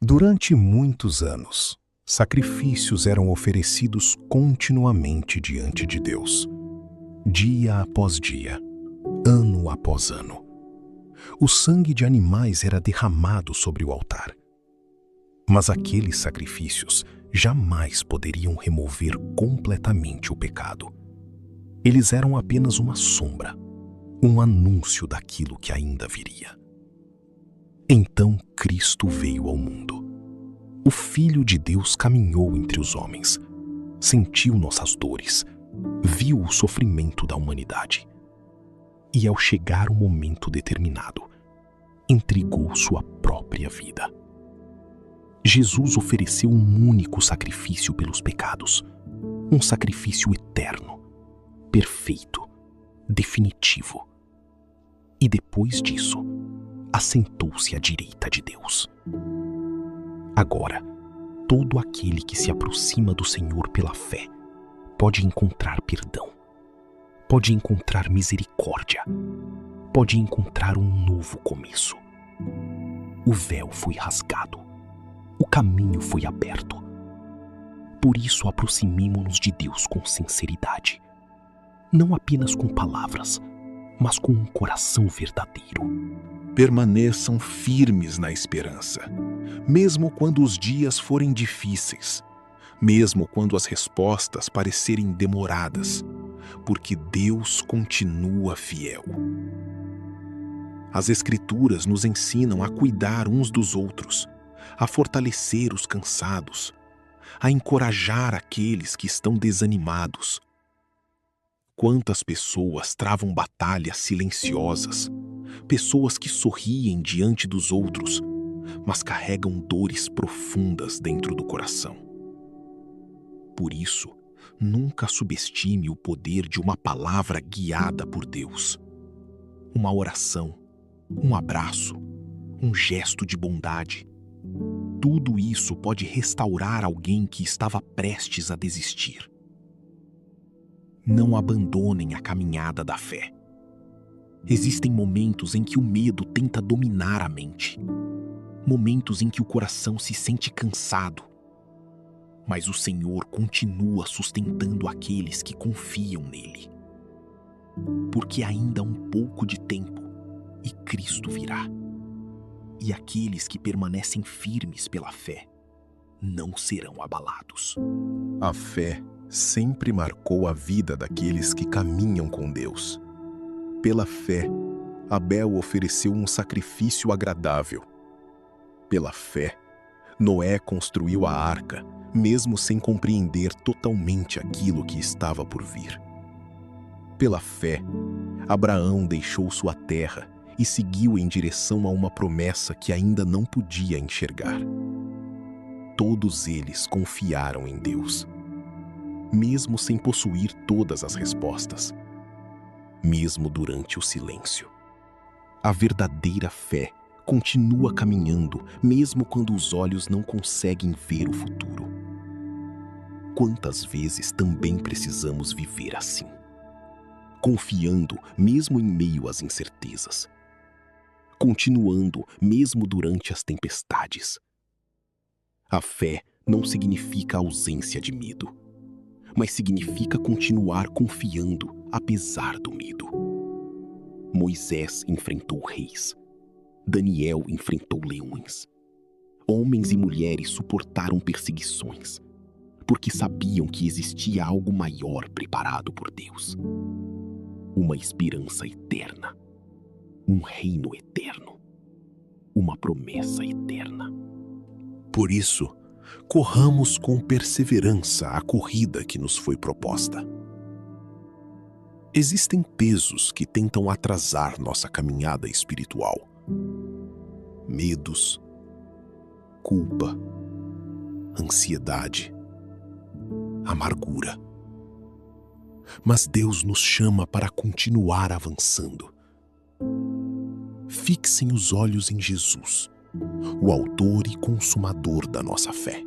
Durante muitos anos, sacrifícios eram oferecidos continuamente diante de Deus, dia após dia, ano após ano. O sangue de animais era derramado sobre o altar. Mas aqueles sacrifícios jamais poderiam remover completamente o pecado. Eles eram apenas uma sombra, um anúncio daquilo que ainda viria. Então Cristo veio ao mundo. O Filho de Deus caminhou entre os homens, sentiu nossas dores, viu o sofrimento da humanidade. E ao chegar o momento determinado, entregou sua própria vida. Jesus ofereceu um único sacrifício pelos pecados, um sacrifício eterno, perfeito, definitivo. E depois disso, assentou-se à direita de Deus. Agora, todo aquele que se aproxima do Senhor pela fé pode encontrar perdão, pode encontrar misericórdia, pode encontrar um novo começo. O véu foi rasgado, o caminho foi aberto. Por isso, aproximemo-nos de Deus com sinceridade, não apenas com palavras, mas com um coração verdadeiro. Permaneçam firmes na esperança, mesmo quando os dias forem difíceis, mesmo quando as respostas parecerem demoradas, porque Deus continua fiel. As Escrituras nos ensinam a cuidar uns dos outros, a fortalecer os cansados, a encorajar aqueles que estão desanimados. Quantas pessoas travam batalhas silenciosas, pessoas que sorriem diante dos outros, mas carregam dores profundas dentro do coração. Por isso, nunca subestime o poder de uma palavra guiada por Deus. Uma oração, um abraço, um gesto de bondade. Tudo isso pode restaurar alguém que estava prestes a desistir. Não abandonem a caminhada da fé. Existem momentos em que o medo tenta dominar a mente. Momentos em que o coração se sente cansado. Mas o Senhor continua sustentando aqueles que confiam nele. Porque ainda há um pouco de tempo e Cristo virá. E aqueles que permanecem firmes pela fé não serão abalados. A fé sempre marcou a vida daqueles que caminham com Deus. Pela fé, Abel ofereceu um sacrifício agradável. Pela fé, Noé construiu a arca, mesmo sem compreender totalmente aquilo que estava por vir. Pela fé, Abraão deixou sua terra e seguiu em direção a uma promessa que ainda não podia enxergar. Todos eles confiaram em Deus, mesmo sem possuir todas as respostas, mesmo durante o silêncio. A verdadeira fé continua caminhando, mesmo quando os olhos não conseguem ver o futuro. Quantas vezes também precisamos viver assim, confiando mesmo em meio às incertezas, continuando mesmo durante as tempestades. A fé não significa ausência de medo, mas significa continuar confiando apesar do medo. Moisés enfrentou reis. Daniel enfrentou leões. Homens e mulheres suportaram perseguições, porque sabiam que existia algo maior preparado por Deus. Uma esperança eterna, um reino eterno, uma promessa eterna. Por isso, corramos com perseverança a corrida que nos foi proposta. Existem pesos que tentam atrasar nossa caminhada espiritual. Medos, culpa, ansiedade, amargura. Mas Deus nos chama para continuar avançando. Fixem os olhos em Jesus, o autor e consumador da nossa fé.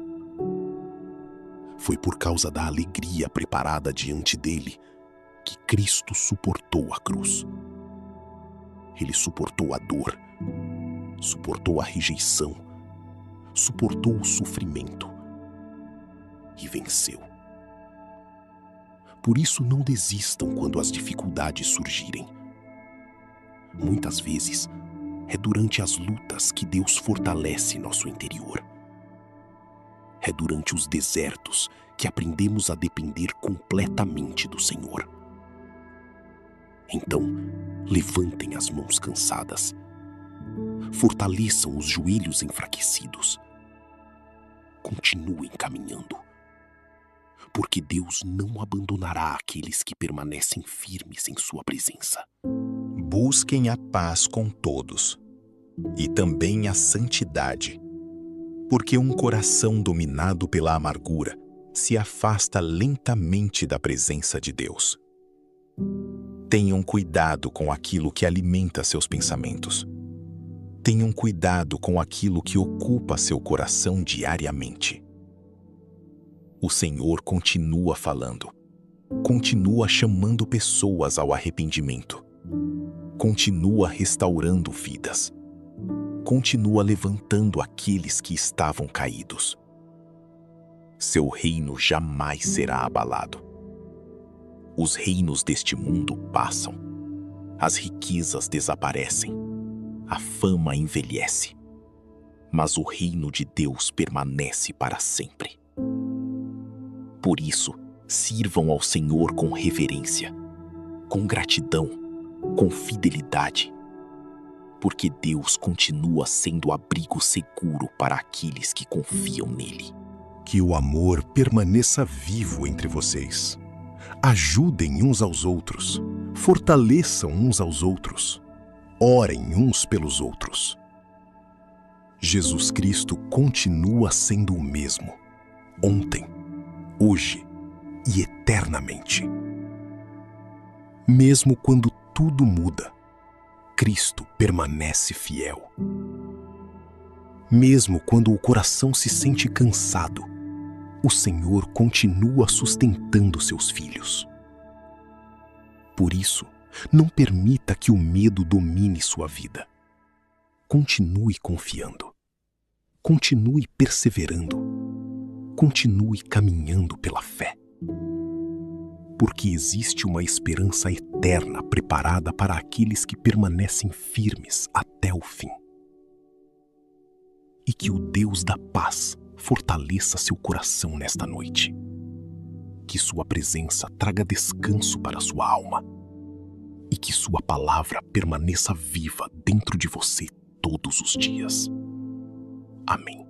Foi por causa da alegria preparada diante dele que Cristo suportou a cruz. Ele suportou a dor, suportou a rejeição, suportou o sofrimento e venceu. Por isso, não desistam quando as dificuldades surgirem. Muitas vezes, é durante as lutas que Deus fortalece nosso interior. É durante os desertos que aprendemos a depender completamente do Senhor. Então, levantem as mãos cansadas. Fortaleçam os joelhos enfraquecidos. Continuem caminhando. Porque Deus não abandonará aqueles que permanecem firmes em sua presença. Busquem a paz com todos, e também a santidade, porque um coração dominado pela amargura se afasta lentamente da presença de Deus. Tenham cuidado com aquilo que alimenta seus pensamentos. Tenham cuidado com aquilo que ocupa seu coração diariamente. O Senhor continua falando, continua chamando pessoas ao arrependimento, continua restaurando vidas, continua levantando aqueles que estavam caídos. Seu reino jamais será abalado. Os reinos deste mundo passam, as riquezas desaparecem, a fama envelhece, mas o reino de Deus permanece para sempre. Por isso, sirvam ao Senhor com reverência, com gratidão, com fidelidade, porque Deus continua sendo abrigo seguro para aqueles que confiam nele. Que o amor permaneça vivo entre vocês. Ajudem uns aos outros, fortaleçam uns aos outros, orem uns pelos outros. Jesus Cristo continua sendo o mesmo, ontem, hoje e eternamente. Mesmo quando tudo muda, Cristo permanece fiel. Mesmo quando o coração se sente cansado, o Senhor continua sustentando seus filhos. Por isso, não permita que o medo domine sua vida. Continue confiando. Continue perseverando. Continue caminhando pela fé. Porque existe uma esperança eterna preparada para aqueles que permanecem firmes até o fim. E que o Deus da paz fortaleça seu coração nesta noite. Que sua presença traga descanso para sua alma. E que sua palavra permaneça viva dentro de você todos os dias. Amém.